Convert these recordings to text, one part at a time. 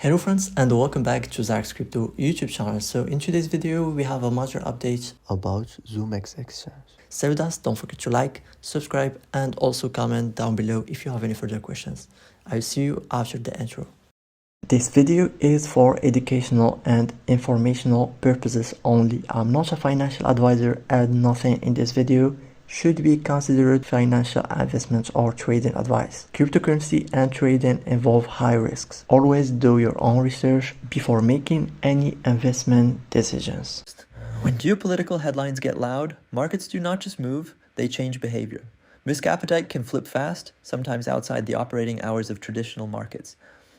Hello friends and welcome back to Zarx Crypto YouTube channel. So in today's video we have a major update about Zoomex exchange. So with us, don't forget to like, subscribe and also comment down below if you have any further questions. I'll see you after the intro. This video is for educational and informational purposes only. I'm not a financial advisor and nothing in this video should be considered financial investment or trading advice. Cryptocurrency and trading involve high risks. Always do your own research before making any investment decisions. When geopolitical headlines get loud, markets do not just move, they change behavior. Risk appetite can flip fast, sometimes outside the operating hours of traditional markets.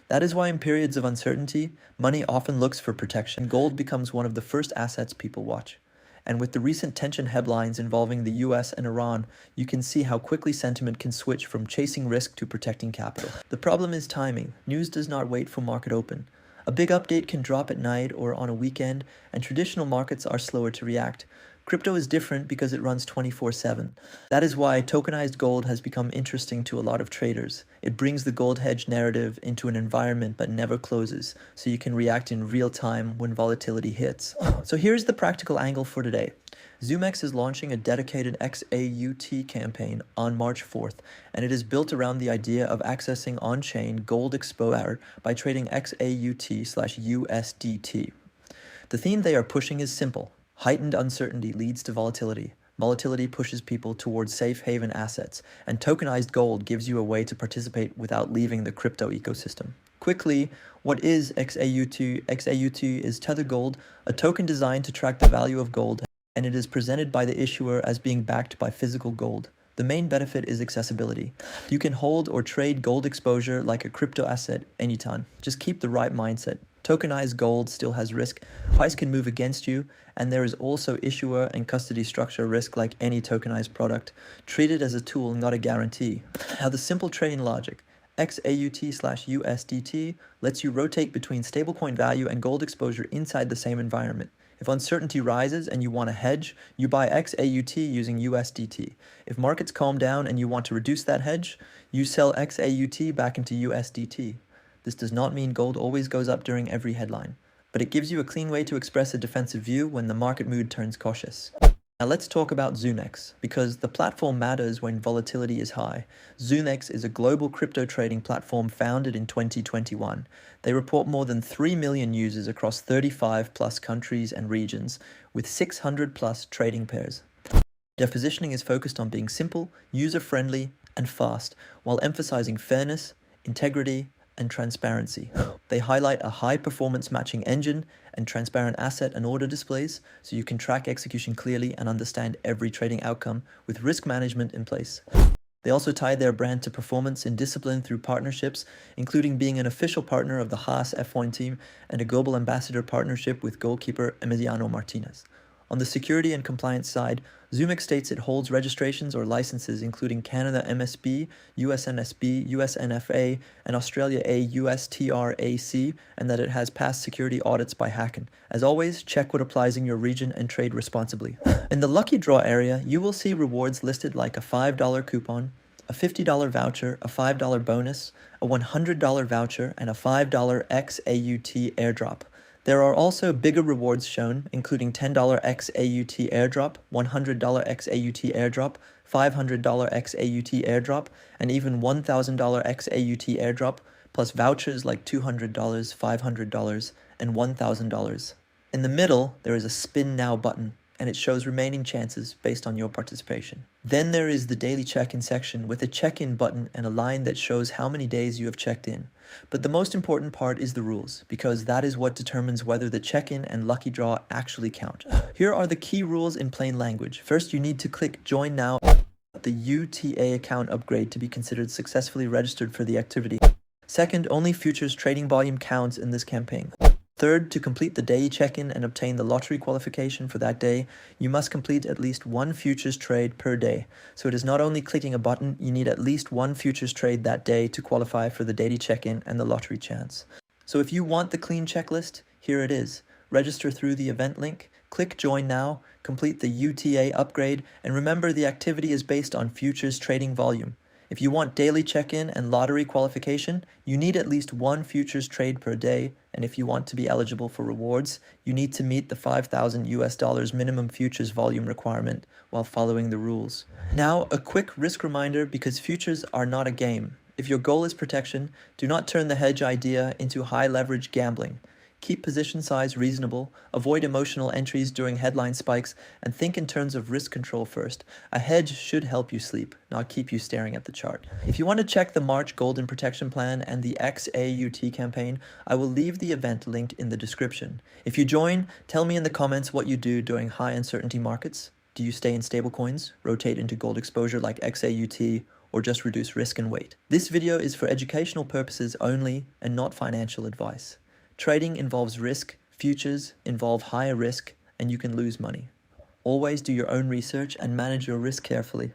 That is why in periods of uncertainty, money often looks for protection. Gold becomes one of the first assets people watch. And with the recent tension headlines involving the US and Iran, you can see how quickly sentiment can switch from chasing risk to protecting capital. The problem is timing. News does not wait for market open. A big update can drop at night or on a weekend, and traditional markets are slower to react. Crypto is different because it runs 24/7. That is why tokenized gold has become interesting to a lot of traders. It brings the gold hedge narrative into an environment but never closes, so you can react in real time when volatility hits. So here's the practical angle for today. Zoomex is launching a dedicated XAUT campaign on March 4th, and it is built around the idea of accessing on-chain gold exposure by trading XAUT/USDT. The theme they are pushing is simple. Heightened uncertainty leads to volatility. Volatility pushes people towards safe haven assets, and tokenized gold gives you a way to participate without leaving the crypto ecosystem. Quickly, what is XAUT? XAUT is Tether Gold, a token designed to track the value of gold, and it is presented by the issuer as being backed by physical gold. The main benefit is accessibility. You can hold or trade gold exposure like a crypto asset anytime. Just keep the right mindset. Tokenized gold still has risk, price can move against you, and there is also issuer and custody structure risk like any tokenized product. Treat it as a tool, not a guarantee. Now the simple trading logic. XAUT/USDT lets you rotate between stablecoin value and gold exposure inside the same environment. If uncertainty rises and you want to hedge, you buy XAUT using USDT. If markets calm down and you want to reduce that hedge, you sell XAUT back into USDT. This does not mean gold always goes up during every headline, but it gives you a clean way to express a defensive view when the market mood turns cautious. Now let's talk about Zoomex, because the platform matters when volatility is high. Zoomex is a global crypto trading platform founded in 2021. They report more than 3 million users across 35 plus countries and regions, with 600 plus trading pairs. Their positioning is focused on being simple, user-friendly, and fast, while emphasizing fairness, integrity, and transparency. They highlight a high-performance matching engine and transparent asset and order displays, so you can track execution clearly and understand every trading outcome with risk management in place. They also tie their brand to performance and discipline through partnerships, including being an official partner of the Haas F1 team and a global ambassador partnership with goalkeeper Emiliano Martinez. On the security and compliance side, Zoomex states it holds registrations or licenses including Canada MSB, USNSB, USNFA, and Australia USTRAC, and that it has passed security audits by Hacken. As always, check what applies in your region and trade responsibly. In the lucky draw area, you will see rewards listed like a $5 coupon, a $50 voucher, a $5 bonus, a $100 voucher, and a $5 XAUT airdrop. There are also bigger rewards shown, including $10 XAUT airdrop, $100 XAUT airdrop, $500 XAUT airdrop, and even $1,000 XAUT airdrop, plus vouchers like $200, $500, and $1,000. In the middle, there is a Spin Now button, and it shows remaining chances based on your participation. Then there is the daily check-in section with a check-in button and a line that shows how many days you have checked in. But the most important part is the rules, because that is what determines whether the check-in and lucky draw actually count. Here are the key rules in plain language. First, you need to click Join Now, the UTA account upgrade to be considered successfully registered for the activity. Second, only futures trading volume counts in this campaign. Third, to complete the daily check-in and obtain the lottery qualification for that day, you must complete at least one futures trade per day. So it is not only clicking a button, you need at least one futures trade that day to qualify for the daily check-in and the lottery chance. So if you want the clean checklist, here it is. Register through the event link, click Join Now, complete the UTA upgrade, and remember the activity is based on futures trading volume. If you want daily check-in and lottery qualification, you need at least one futures trade per day, and if you want to be eligible for rewards, you need to meet the 5,000 US dollars minimum futures volume requirement while following the rules. Now, a quick risk reminder because futures are not a game. If your goal is protection, do not turn the hedge idea into high leverage gambling. Keep position size reasonable, avoid emotional entries during headline spikes, and think in terms of risk control first. A hedge should help you sleep, not keep you staring at the chart. If you want to check the March Golden Protection Plan and the XAUT campaign, I will leave the event linked in the description. If you join, tell me in the comments what you do during high uncertainty markets. Do you stay in stablecoins, rotate into gold exposure like XAUT, or just reduce risk and wait? This video is for educational purposes only and not financial advice. Trading involves risk, futures involve higher risk, and you can lose money. Always do your own research and manage your risk carefully.